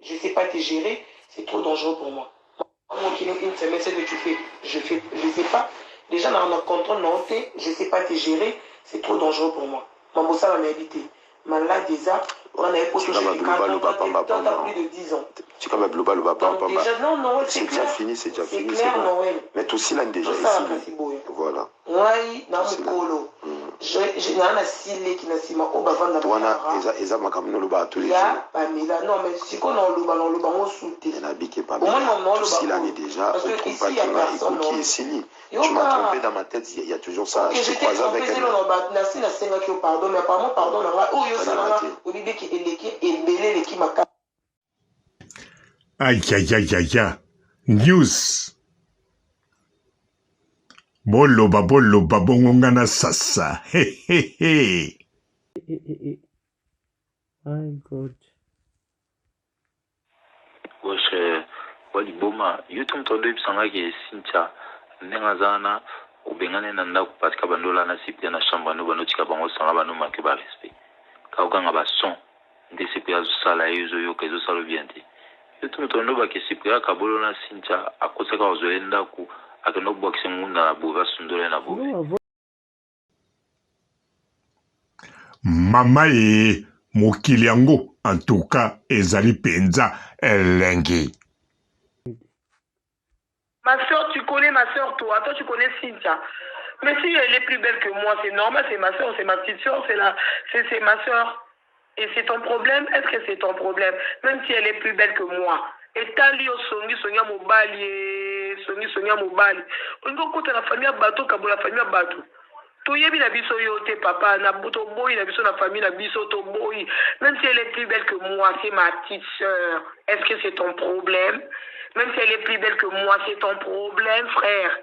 Je ne sais pas te gérer, c'est trop dangereux pour moi. Moi, qui une semaine, c'est que tu fais, je ne sais pas. Déjà, dans notre contrôle, non, je ne sais pas te gérer, c'est trop dangereux pour moi. Mon ça va m'habiter. Malade déjà, on a posé chez les cartons, t'as plus de 10 ans. Tu comme global Donc déjà, non, Noël, c'est déjà fini, c'est déjà fini. C'est clair, Noël. Mais tout aussi là déjà ici. Voilà. Oui, dans mon polo. Je n'ai rien à sciller qui n'a pas si au bavard de la Eza makamino loba tous les jours. Non, mais si on a loba, on soutient. Il n'a biqué pas bien. Tout ce qu'il a déjà, parce que ici, il n'y a personne. Qui est signé. Tu m'as trompé dans ma tête, il y a toujours ça. Je t'ai trompé, c'est le pardon, mais apparemment, pardon, oh, yo, ça va, au lieu qu'il est belé, qui m'a. Aïe, aïe, aïe, aïe, aïe. News. Boloba, bongongana sasa. Hey, hey, hey. My God. Wesh, wali boma. Yote mtondo ibisanga ke Cynthia. Nenga zana, ubengane na ndaku patika bandola na sipia na shamba no bano tika bango sanga bano make ba respect. Ka ukanga ba son. Ndese pia sala yuzo yo kezo salo biente. Yote mtondo ba ke sipia ka bolo na Cynthia akoseka ozoenda ku akeno bokise ngunda na bova sundole na bova. Mama e mokili yango en tout cas ezali penza elengi. Ma soeur, tu connais ma soeur, toi tu connais Cynthia. Mais si elle est plus belle que moi, c'est normal, c'est ma soeur, c'est ma petite soeur, c'est ma soeur. Et c'est ton problème, est-ce que c'est ton problème? Même si elle est plus belle que moi. Et t'as lié au Sonia Mobali, Sonia Mobali. On va écouter la famille à bateau, la famille à bateau. Toyebi na biso yote papa, na buto boy, na biso na famille, na biso to boy. Même si elle est plus belle que moi, c'est ma petite soeur. Est-ce que c'est ton problème? Même si elle est plus belle que moi, c'est ton problème, frère.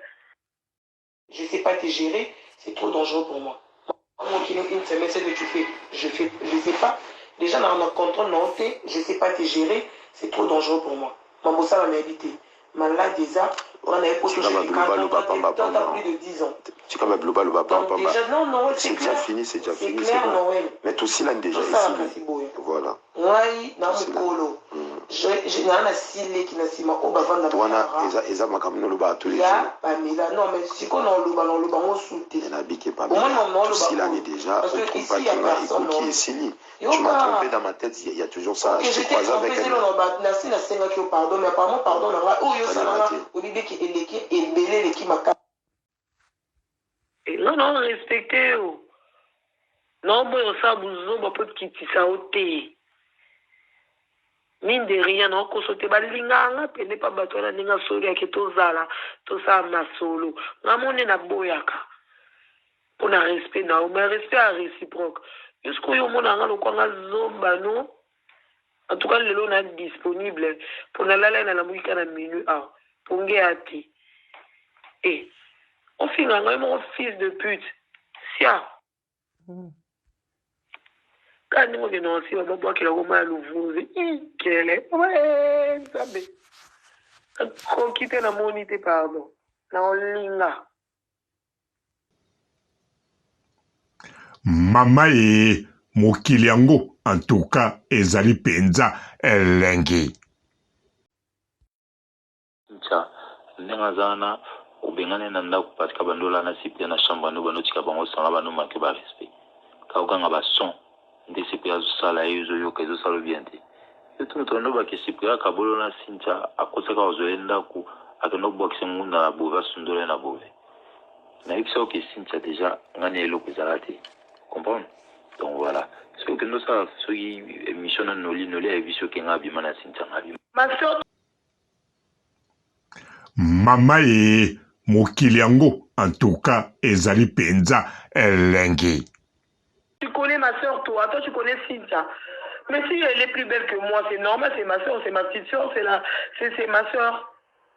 Je ne sais pas te gérer, c'est trop dangereux pour moi. Moi qui une semaine, c'est que tu fais, je ne sais pas. Déjà dans notre contrôle, non, je ne sais pas te gérer, c'est trop dangereux pour moi. Mon ça va m'habiter. Malade déjà, on a posé chez les cartons, t'as plus de 10 ans. Tu comme global Donc déjà, non, c'est déjà fini, c'est déjà fini. C'est clair, Noël. Mais tout aussi là déjà ici. Voilà. Oui, dans mon polo. Je n'ai rien à sciller qui n'a pas au bavard de la Eza makamino loba tous les jours. Non, mais si on a loba, on soutient. Il n'a biqué pas bien. Tout ce qu'il a déjà, parce que ici, il n'y a personne. Qui est signé. Tu m'as trompé dans ma tête, il y a toujours ça. Je t'ai trompé, c'est le pardon, mais apparemment, pardon, oh, yo, ça va, au lieu qu'il est belé, qui m'a. Non, respectez. Non, bon, ça, vous peut quitter ça au thé. Mine de rien, non, qu'on saute pas linganga, pene pas bateau la linga solo yake tozala, tosa masolo. Ngamone na boyaka. Pour na respect na, mais respect à réciproque. Jusqu'au yo mona nga lokwanga zomba no. En tout cas, le lot est disponible pour na lala na la mouika na minute ah. Pour ngéati. Eh. On finit mon fils de pute. Sia. Quand nous venons aussi, on va voir qu'il a vraiment l'ouvrir. Quel est? Ouais, ça va. Quand quitter la monité, pardon. La linga. Mama e mokili yango en tout cas ezali penza elengi. Ncha, nenga zana, ubengane na ndaku patika bandola na sipia na shamba no bano tika bango sanga bano make ba respect. Ka ukanga ba son. Ndese pia sala yuzo yo kezo salo biente. Yote mtondo ba ke sipia ka bolo na Cynthia akoseka ozoenda ku akeno bokise ngunda na bova sundole na bove. Na yikso ke Cynthia déjà ngane eloko ezalate. Comprendre? Donc voilà. Ce que nous savons, ce qui émission noli a vu ce qui est abîmé na Cynthia abîmé. Ma soeur. Mama e mokili yango en tout cas ezali penza elengi. Tu connais ma soeur, toi tu connais Cynthia. Mais si elle est plus belle que moi, c'est normal, c'est ma soeur, c'est ma petite soeur, c'est ma soeur.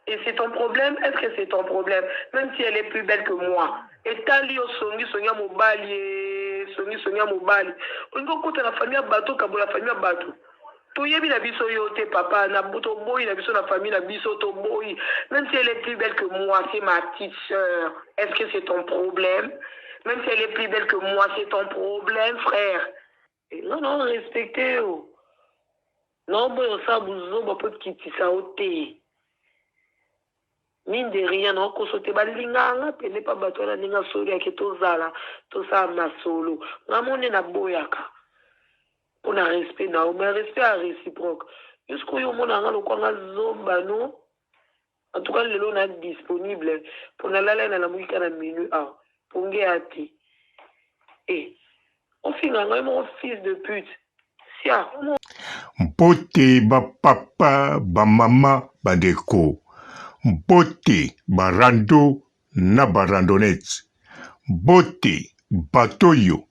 Et c'est ton problème, est-ce que c'est ton problème? Même si elle est plus belle que moi. Et t'as lié au Sonia Mobali, Sonia Mobali. On va écouter la famille à bateau, la famille à bateau. Toyebi na biso yote papa, na buto boy, na biso na famille, na biso to boy. Même si elle est plus belle que moi, c'est ma petite soeur. Est-ce que c'est ton problème? Même si elle est plus belle que moi, c'est ton problème, frère. Et non, respectez. Non, boy, on sait que peut quitter ça au thé. Mine de rien, non, qu'on saute pas l'inganga, puis n'est pas bateau la ninga solo, qui tout ça là, tout ça ma solo. Ramon na boyaka. Pour un respect, non, mais respect à réciproque. Jusqu'au moment où on a le coin zomba, non? En tout cas, le lot est disponible pour la la musique à la minute, pour ngéati. Et, on finit mon fils de pute. Mpote ba papa ba mama ba deko. Mpote ba rando na ba randonnette. Mpote batoyo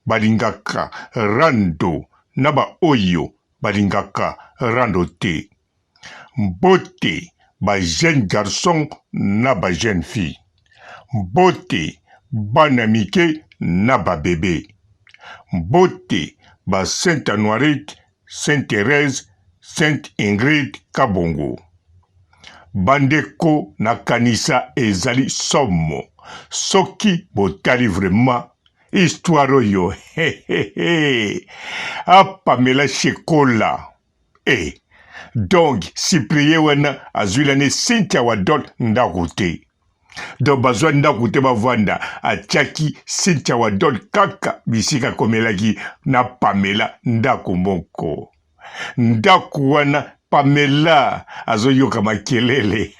balingaka rando na ba oyo balingaka rando te. Mpote ba jeune garçon na ba jeune fille. Mpote bana mike na ba bébé. Mpote ba Sainte Anoirite, Sainte Thérèse, Sainte Ingrid Kabongo. Bandeko na kanisa ezali somo. Soki botali vraiment histoire yo. Pamela Shekola. Donc, Cyprien wana azulane Cynthia Wadol ndakute. Donc, bazwa ndakute bavanda atiaki Cynthia Wadol kaka bisika komelaki na Pamela ndakumboko. Ndaku wana Pamela azoyoka makelele.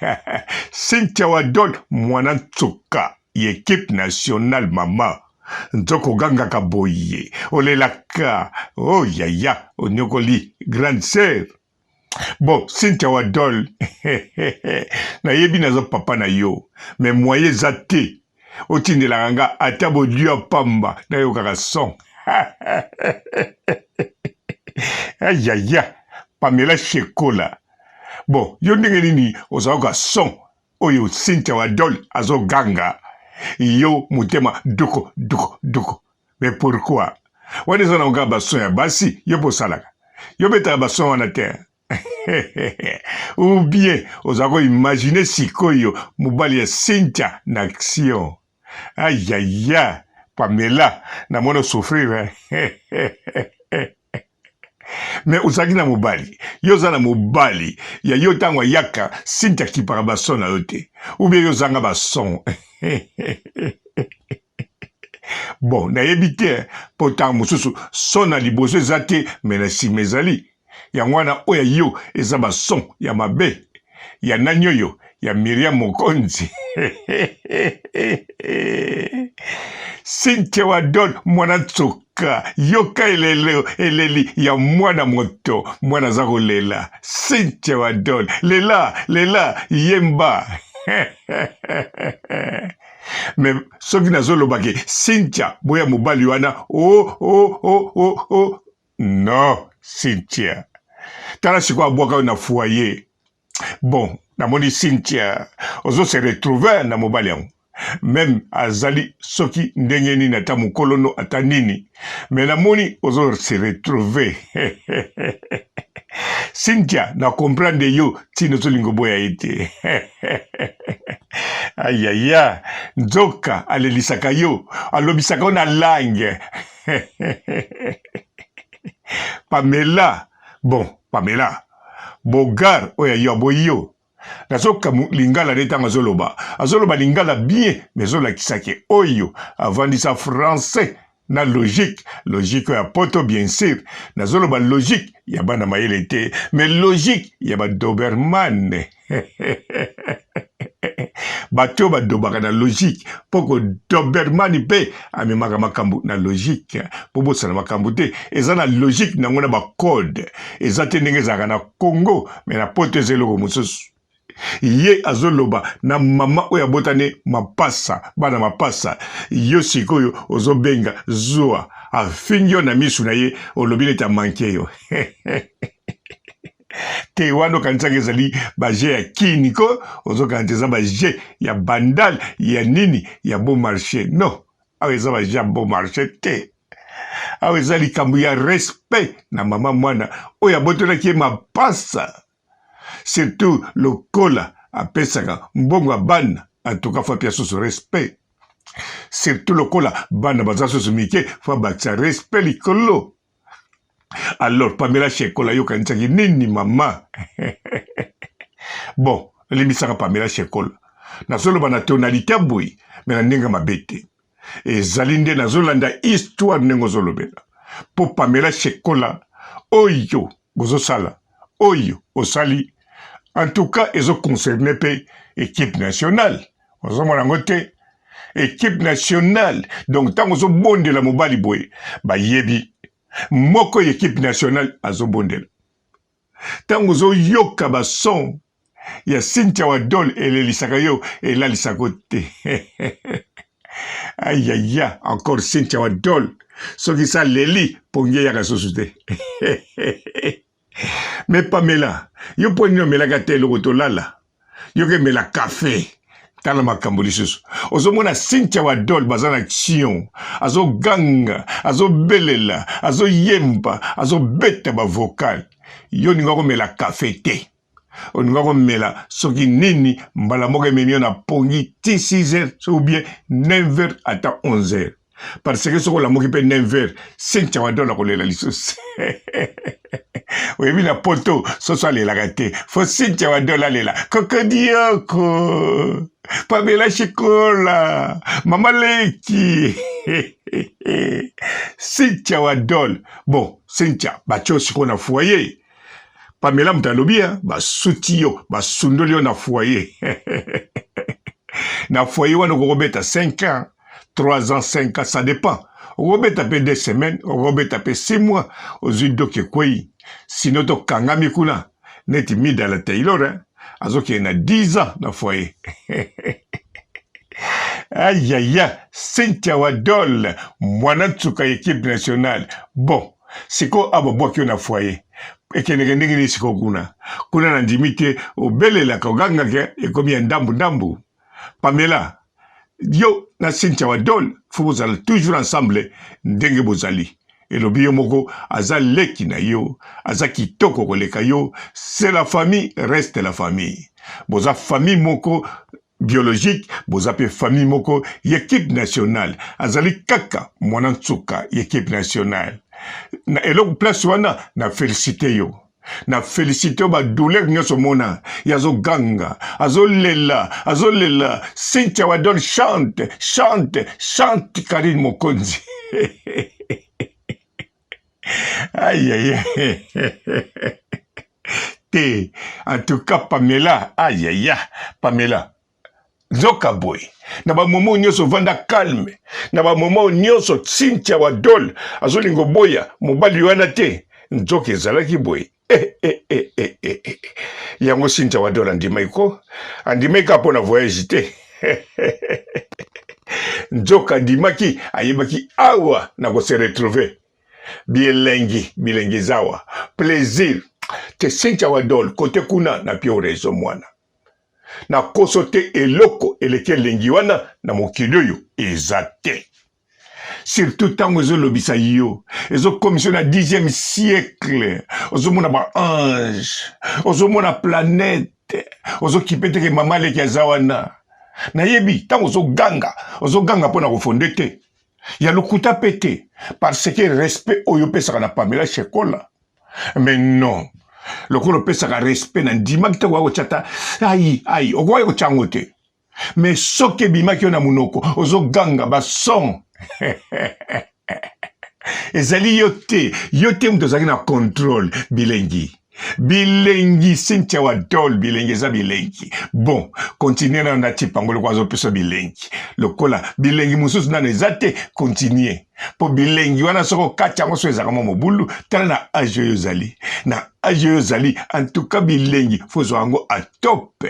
Cynthia Wadol mwana tsoka y'équipe nationale mama. Nzoko ganga kaboye. Olelaka. Oh yaya. Onyokoli grande sœur. Bon, Cynthia Wadol, na yebi nazo papa na yo, mais moye zate, otinde la ranga, atabo diyo pamba, na yo kaka son. Ayaya, Pamela Shekola. Bon, yo ndenge nini, ozawa ka son, oyo Cynthia Wadol, azo ganga, yo mutema, duko. Mais pourquoi? Wane zona uga bason ya basi, yo po salaka. Yo beta bason wana terre. Ou bien, osako imaginer sikoyo mobali ya Cynthia na action. Aïe aïe aïe, Pamela na mono souffrir. Mais osaki na mobali, yo zana mobali, ya yo tangwa yaka Cynthia ki para bason na yote. Ou bien yo zanga bason. Bon, na yebite, potan mususu, son na liboso zate, mais na si mezali. Ya mwana oya yo ezaba son ya mabe ya nanyoyo ya Miriam Mokonzi. Cynthia Wadol mwana tsoka yoka eleli ya mwana moto mwana zako lela. Cynthia Wadol lela yemba. Mais soki nazolobake Cynthia boya mobali wana non Cynthia tala siko abwaka na foyer. Bon, namoni Cynthia ozo se retrouver na mobali yango. Même azali soki ndenge nini ata mokolono ata nini. Mais namoni ozo se retrouver. Cynthia na comprendre yo tino solingo boya ite. Ayaya, nzoka alelisaka yo, alobisaka na langue. Pamela, bon, Pamela, bogar oya yo boyo. Nazoka lingala netanga azoloba. Azoloba lingala bien, mais zola kisake oyo, avandi sa français. Na logique ya poto bien sûr. Nazoloba logique, yabana mayele te, mais logique, yaba Doberman. Bato badobaka na logique poko Doberman pe amemaka makambu na logique pobo sana makambu te eza na logique nango na ba code eza te ndenge ezalaka na Congo mais na poto ezeloko mosusu ye azoloba na mama oyo abotane mapasa bana mapasa yo sikoyo ozobenga zwa afingi yo na misu na ye olobi neti amanke yo. Te wano kanisaka ezali baje ya kiniko ozo kanisa baje ya bandal ya nini ya bon marché non awe eza baje ya bon marché te awe eza likambo ya respect na mama mwana oyo abotelaki ye mapasa surtout lokola apesaka mbongo ya bana antuka fa pia susu respect surtout lokola bana baza susu mike fa bakisa respect likolo Alors Pamela Shekola yo kanisaki nini mama. Bon, limisaka Pamela Shekola. Nazoloba na tonalité boy, mais na ndenge mabete. Et zalinde nazolanda histoire nengo zolobela. Po Pamela Shekola oyo bozosala. Oyo osali. En tout cas, ils ont concerné l'équipe nationale. Ils ont équipe nationale. Donc, tant qu'ils ont bondé la mobile boy, bah yebi. Moko équipe nationale, ils ont bondé. Tant qu'ils ont yoka ba son, il y a Cynthia Wadol et l'Elisakayo et là l'Elisakote. Aïe aïe aïe, encore Cynthia Wadol. Ce qui ça l'Eli pour y aller à la société. Mais Pamela, yo poni no mela gate lo lala. Yo ke mela café. Tala makambo lisusu. Ozomona Cynthia Wadol bazana action. Azo ganga, azo belela, azo yemba, azo beta ba vocal. Yo ninga ko mela café te. Oninga ko mela soki nini mbala moko memio na pongi ti 6h ou bien 9h ata 11h. Parce que ce qu'on a moqué 9h, Cynthia Wadol a collé la lisusu. Oui, mais la poto, ce soit les lagatés. Faut Cynthia Wadol aller là. Cocodioko. Pamela Shekola. Mama Leki. Cynthia Wadol. Bon, Cynthia, bah, tu sais qu'on a foyer. Pamela Mtalobia, bah, soutio, bah, sundolio na foyer. Na foyer, on a robé à 5 ans. 3 ans, 5 ans, ça dépend. On va taper 2 semaines, on va taper 6 mois, aux huiles de Kekoué. Sinon, to kangami kuna, net mis dans la Taylor, hein. Azo qui a 10 ans dans le foyer. Aïe, aïe, aïe, Cynthia Wadol, Mwanatsuka équipe nationale. Bon, c'est quoi, abo, qui on a foyer. Et qui n'est pas si kuna. Kuna n'a dimité, au bel la koganga, et comme il y a ndambu. Pamela. Yo, na Cynthia Wadol, faut vous allez toujours ensemble, ndenge bozali. Et le bio moko, aza leki na yo, aza kitoko koleka yo, c'est la famille, reste la famille. Boza famille moko, biologique, boza pe famille moko, équipe nationale. Azali kaka, Mwanatsuka, équipe nationale. Na elok place wana, na félicité yo. Na félicité ba douleur nyoso mona yazo ganga azo lela Cynthia Wadol chante Karine Mokonzi. Aïe aïe te en tout cas Pamela aïe aïe Pamela zoka boy na ba momo nyoso vanda calme na ba momo nyoso Cynthia Wadol azo lingo boya mobali wana te nzoka ezalaki boy. Yango Cynthia Wadol andimeka pona voyage te. Nzoka dimaki ayebaki awa na ko se retrouver. Bilengi zawa. Plaisir. Te Cynthia Wadol kote kuna na pio rezo mwana. Na kosote eloko eleke lengi wana na mokili oyo ezate. Surtout tant que lobisa yo, ils ont commissionné à 10e siècle, ils ont mon ange, ils ont mon planète, ils ont kippé que maman les kazawana. Na yebi, tant ils ont ganga pour na refonder te. Il y a le coup à péter, parce que respect au yopé ça na Pamela Shekola. Mais non, le coup yopé ça respect na dimakta wa chata, aïe, au goyo changote. Mais soke bimaki na munoko, ils ont ganga ba son. Ezali yote mtozaki na contrôle bilengi Cynthia Wadol bilengi za bilengi. Bon, continuer na nati pangolo kwa zo peso bilengi lokola bilengi mususu na nezate continuer po bilengi wana soko kacha ngo sweza kama mobulu tala na age yozali na age yozali en tout cas bilengi fozo ngo a top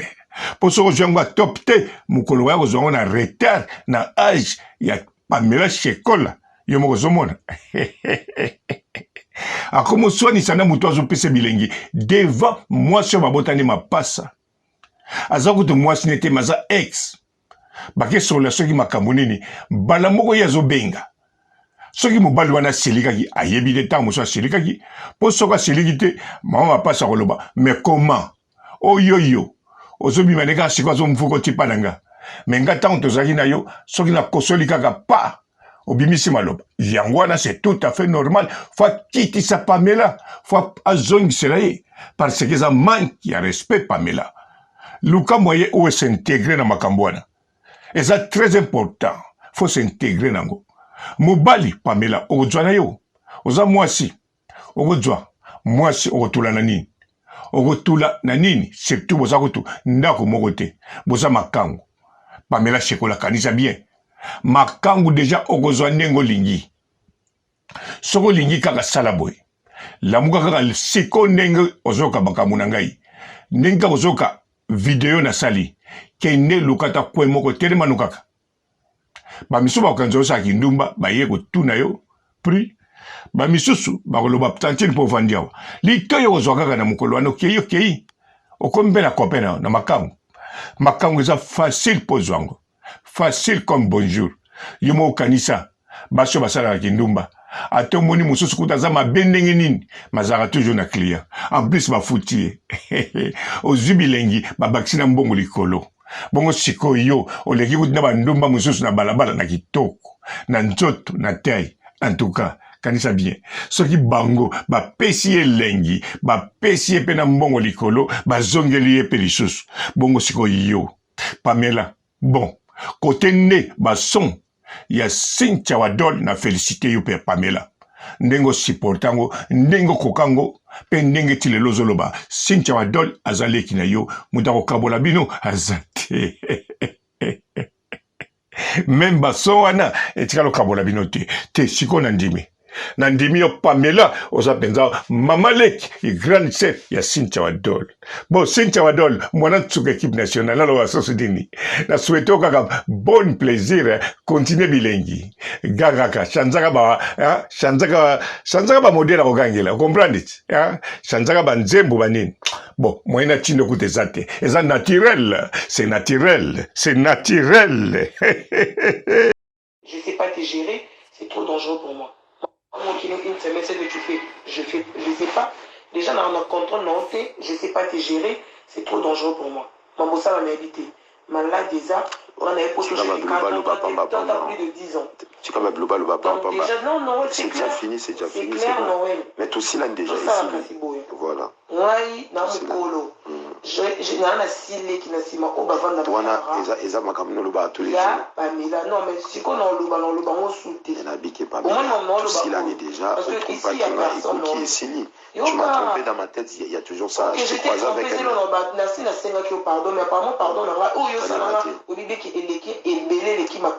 po soko jongo a top te mukolo wa zo na retard na age ya Pamela Shekola, yo moko zomona. Akomo swani sana mutu azo pese bilengi devant moi sur mabotani mapasa. Azakutu moi sinete maza ex. Bake sur la soki makambo bala moko yazo benga. Soki mobali wana selikaki ayebi de temps muso selikaki po soka seliki te mama mapasa koloba. Mais comment? Oh yo. Ozobi maneka siko zo mfuko tipa nanga. Mais nga tango tozaki na yo, soki na kosoli kaka pa, obimisi maloba yango wana c'est tout à fait normal faut kitisa Pamela faut azongisela ye parce que eza manque ya respect Pamela luka moye oyo s'intégrer na makambo wana eza très important faut s'intégrer nango mobali Pamela okozwa na yo oza mwasi okozwa mwasi okotula na nini okotula na nini surtout boza kutu ndako moko te boza makango Pamela Shekola kanisa bien makangu deja okozwa ndenge olingi soko olingi kaka sala boye lamuka kaka siko ndenge ozoka makambo na ngai ndenge kaka ozoka video nasali kende lukata kwe moko telema kaka bamisusu bakokanza osaki ndumba baye kotuna yo pri bamisusu bakoloba tantini mpo ovandi awa litoyo okozwa kaka na mokolo wana okei okomi mpe na kope na makangu eza facile mpo ozwango facile comme bonjour yo mo okanisa baso basalaka kindumba ate omoni mosusu kuta aza mabe ndenge nini mazalaka toujours na client en plus bafuti ye ozwi bilengi babakisi na mbongo likolo bongo sikoyo yo oleki kuti na bandumba mosusu na balabala na kitoko na nzoto na tai en tout cas kanisa bien soki bango bapesi ye elengi bapesi ye mpe na mbongo likolo bazongeli ye mpe lisusu bongo sikoyo yo Pamela bon côté nde bason ya Cynthia Wadol na félicité yo mpe Pamela ndenge supportango ndenge kokango mpe ndenge ti lelo ozoloba Cynthia Wadol aza leki na yo moto akokabola bino aza te même bason wana etikala okabola bino te siko na ndimi yo Pamela oza penza mama leki grande sœur ya Cynthia Wadol bon Cynthia Wadol mwana tsuka équipe nationale alo asosi dini na souhaite kaka bon plaisir continue bilengi gagaka chanzaka ba modèle kokangela comprendre chanzaka ba nzembo banini bon moyena tindo kuta eza te eza naturel c'est naturel je sais pas te gérer c'est trop dangereux pour moi. Une semaine, c'est que tu fais. Je sais pas. Déjà, dans notre contrôle, non, je sais pas te gérer. C'est trop dangereux pour moi. Maman, ça va m'habiter. Malade déjà, on avait posé plus de 10 ans. Tu comme global ou pas déjà, non, c'est déjà fini, c'est déjà fini. C'est clair, Noël. Mais tout aussi là déjà ici. Voilà. Oui, dans le polo. Je n'ai rien à sciller qui n'a pas sima au bavard de la Eza makamino le bas tous les jours. Pamela, non, mais si on a le bas, on soutient. Il a biqué pas bien. Tout ce qu'il a déjà, parce que ici, il y a personne. Qui est signé. Tu m'as trompé dans ma tête, il y a toujours ça. Je t'ai trompé, c'est le pardon, mais apparemment, pardon, oh, yo, ça va, au lieu qui est belé, qui m'a.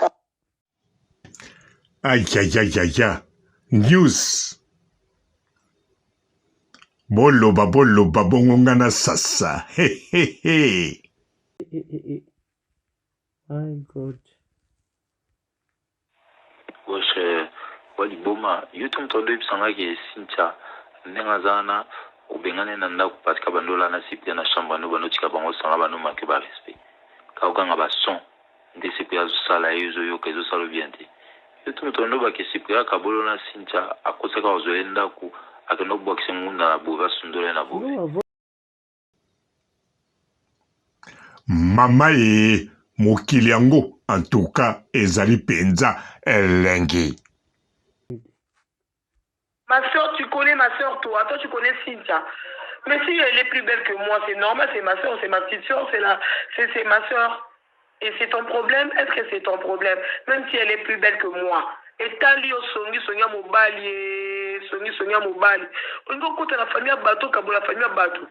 Aïe. News. Boloba bongongana sasa. Hey. My God. Wesh, wali boma. Yotu mtondo ibisanga ki Cynthia. Nenga zana, ubengane na ndaku patika bandola na sipia na shamba no bano tika bango sanga bano make ba respect. Kaukanga ba son. Nde sipia sala yuzo yo kezo salo biente. Yotu mtondo ba ke sipia kabolo na Cynthia akoseka ozoenda ku akeno bokise ngunda na bova sundole na bova. Mama ye mokili yango en tout cas ezali penza elengi. Ma soeur, tu connais ma soeur, toi tu connais Cynthia. Mais si elle est plus belle que moi, c'est normal, c'est ma soeur, c'est ma petite soeur, c'est ma soeur. Et c'est ton problème, est-ce que c'est ton problème? Même si elle est plus belle que moi. Et t'as lié au Sonia Mobali, Sonia Mobali. On va écouter la famille à bateau, la famille à bateau.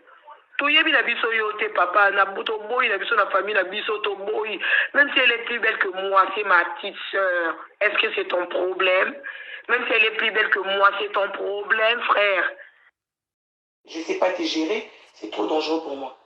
Toyebi na biso yote papa, na buto boy, na biso na famille, na biso to boy. Même si elle est plus belle que moi, c'est ma petite soeur. Est-ce que c'est ton problème? Même si elle est plus belle que moi, c'est ton problème, frère. Je sais pas te gérer, c'est trop dangereux pour moi.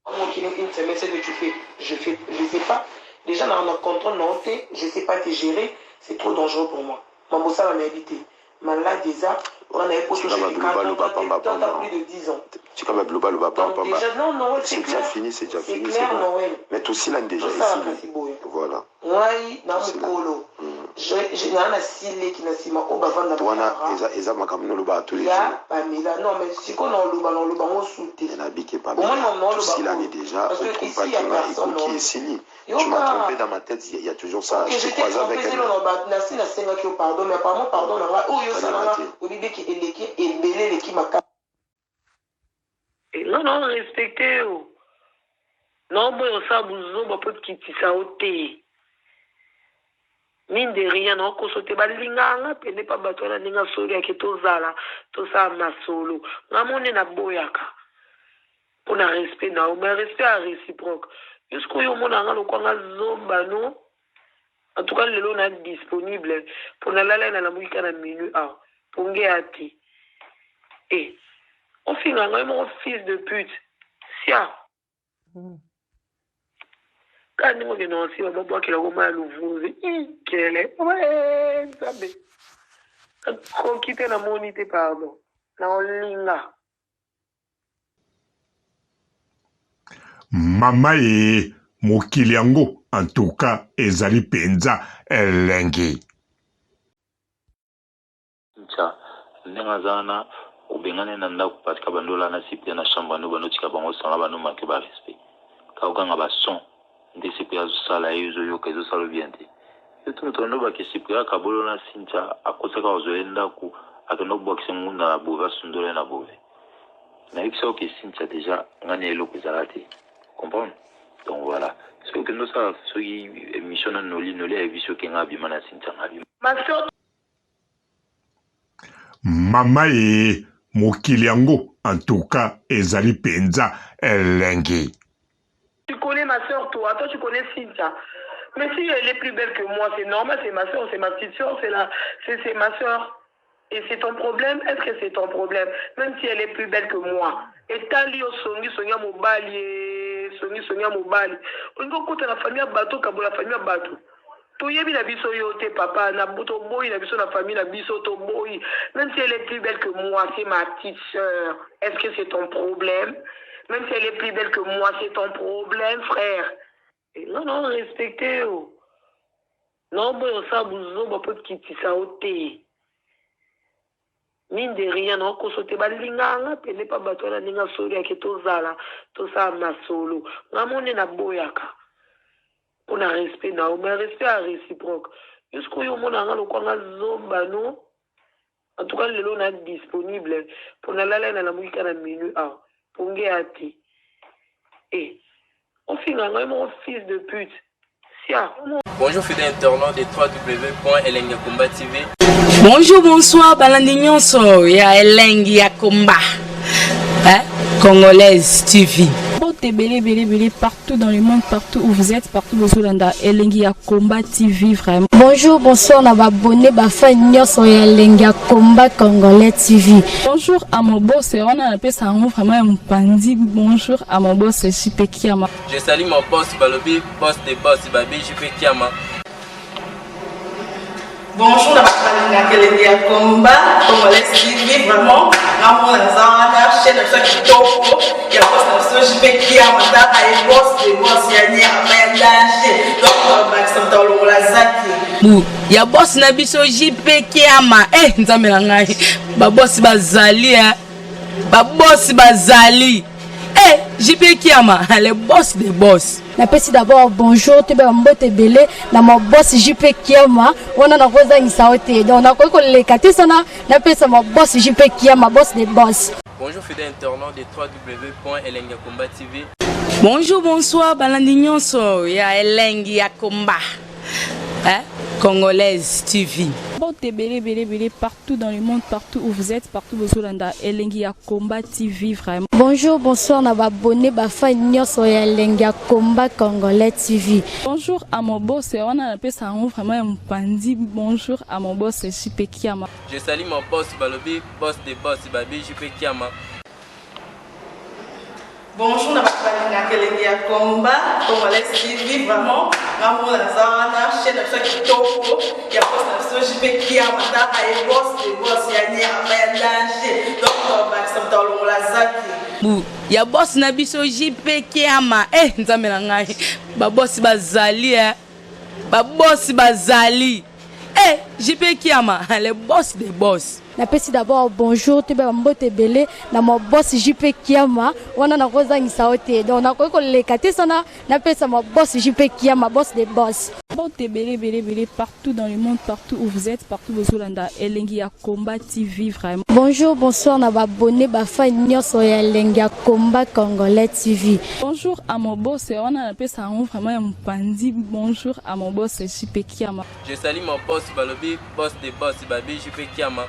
Une semaine, c'est que tu fais. Je sais pas. Déjà, dans notre contrôle, non, je sais pas te gérer, c'est trop dangereux pour moi. Maman, ça va m'habiter. Malade déjà, on avait posé plus de 10 ans. Tu comme global ou pas déjà, non, c'est déjà fini, c'est déjà fini. C'est clair, Noël. Mais tout aussi là déjà ici. Voilà. Oui, dans le polo. je n'ai sile qui n'a sima au bavanda wana eza makamno lo ba tous les ya jours Pamela non mais si qu'on en lo ba on souté elle habite pas bien si l'année déjà on trouve pas qu'on a écouté ici tu m'as trompé dans ma tête il y a toujours ça je croise avec elle na si na senga ki pardon mais apparemment pardon na o yo ça na o bibé qui eleki ebelele qui maka et non respecter non bon ça bouzo ba peut kitisa oté mine de rien non ko sote balinganga pene pa bato na ninga solo ya ketozala to sa masolo ngamone na boyaka pour na respect na o mais respect à réciproque jusqu'au yo mona nga lokwanga zomba no en tout cas lelo na disponible pour na lala na mukika na minu a pour ngeati et on finit mon fils de pute sia quand nous venons aussi on va voir qu'il a vraiment l'ouvrir quel est ouais sabe quand quitter la monité pardon na linga mama ye mokili yango en tout cas ezali penza elengi ncha ndenge zana ubengane na ndako patika bandola na sipia na shamba no banotika bango sala bano make ba respect kaukanga ba son ndese pia sala yuzo yoka ezo sala bien te yoto tondo ba kesipia kabolo na sincha akosaka ozoenda ku akendo bokise ngunda na bova sundole na bove na yikso ke sincha déjà ngane eloko ezalate comprendre donc voilà ce que nous ça ce qui émission no li vision ke ngabi mana sincha ngabi mama ye mokili yango en tout cas ezali penza elengi. Tu connais ma soeur, toi tu connais Cynthia. Mais si elle est plus belle que moi, c'est normal, c'est ma soeur, c'est ma petite soeur, c'est ma soeur. Et c'est ton problème, est-ce que c'est ton problème? Même si elle est plus belle que moi. Et tali au songi, sonia mobali, sonia mobali. On va écouter la famille à bateau, kabo la famille à bateau. Toyebi na biso yote papa, na buto boy, na biso na famille, na biso to boy. Même si elle est plus belle que moi, c'est ma petite soeur. Est-ce que c'est ton problème? Même si elle est plus belle que moi, c'est ton problème, frère. Et non, respectez. Non, bon, ça, bouzo, bah, peut quitter ça au thé. Mine de rien, non, ko sote balinganga, pene pa bato na ninga solo ya ketozala, to sa masolo. Ngamone na boyaka. Pour na respect na, mais respect à réciproque. Jusqu'au yo mona nga lokwanga zomba no. En tout cas, lelo na disponible pour na lala na mukika na minu a. Pour ngeati. Et on finit mon fils de pute. Sia. Bonjour fidèle internaute de www.elengiakomba TV. Bonjour, bonsoir, balandi nyonso ya Elengi ya Komba. Congolaise TV. Belé partout dans le monde, partout où vous êtes, partout où vous êtes, Elengi ya Komba TV vraiment. Bonjour, bonsoir, on a abonné Bafa Nyonso ya Elengi ya Komba Congolais TV. Bonjour à mon boss, on a appelé ça vraiment un pandi. Bonjour à mon boss, JP Kiama. Je salue mon boss Balobi, boss des boss, Babi JP Kiama. Bonjour, la Elengi ya Komba Congolais TV vraiment. Ramon Zana, chaîne de ceux qui topo, il y a pas de JP Kiama, et boss des boss, il y a un danger. Donc, on va s'entendre dans la zaki. Ya boss na biso JP Kiama nzamela ngai ba boss bazali ba boss bazali JP Kiama le boss des boss. Na pesi d'abord bonjour te ba mbote belé na mon boss JP Kiama on a koza ngisaote donc na ko le katesana na pesa mon boss JP Kiama boss des boss. Bonjour fidèle internaute de www.elengiakomba TV. Bonjour bonsoir balandi nyonso ya Elengi ya Komba. Congolaise TV. Belé partout dans le monde, partout où vous êtes, partout où vous êtes, Elengi ya Komba TV vraiment. Bonjour, bonsoir, on a abonné Bafa Nyonso ya Elengi ya Komba Congolais TV. Bonjour à mon boss, on a appelé ça vraiment un pandi. Bonjour à mon boss JP Kiama. Je salue mon boss Balobi, boss des boss, Babi JP Kiama. Bonjour, la Elengi ya Komba Congolais TV vraiment. Ramon Zana, chaîne de ceux qui topo, il y a pas de JP Kiama, et boss des boss, il y a un danger. Donc, on va s'entendre dans la zaki. Ya boss na biso JP Kiama nzamela ngai ba boss bazali ba boss bazali Eh, JP Kiama, le boss des boss. Napesi d'abord bonjour tu ba mbote belé na mo boss JP Kiama wana na koza ngisaote donc na ko lekate sana napesa mo boss JP Kiama boss des boss. Mbote belé partout dans le monde, partout où vous êtes, partout où Zolanda Elengi ya Komba TV vraiment. Bonjour, bonsoir na ba abonné ba fan nyonso ya Elengi ya Komba Congolais TV. Bonjour à mon boss, on a appelé ça vraiment un pandi. Bonjour à mon boss JP Kiama. Je salue mon boss Balobi, boss des boss Babi JP Kiama.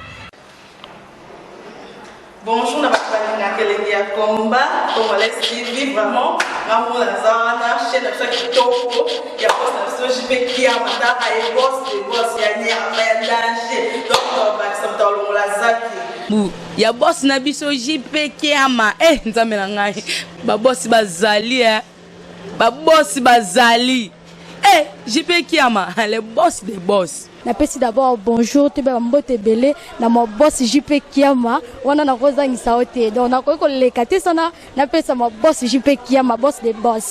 Bonjour, na bakalina Elengi ya Komba Congolais TV vraiment. Ngamu la zana chaîne ça kitoko ya boss na JP Kiama ta ay boss des boss ya nyama ya danger. Donc ba samta longola zaki. Bu ya boss na biso JP Kiama. Eh nzambe na ngai. Ba boss bazali ba boss bazali. Eh JP Kiama, le boss des boss. Napesi d'abord bonjour tu ba mbote belé na mo boss JP Kiama wana na koza ngisaote donc na ko lekate sana napesa mo boss JP Kiama boss des boss.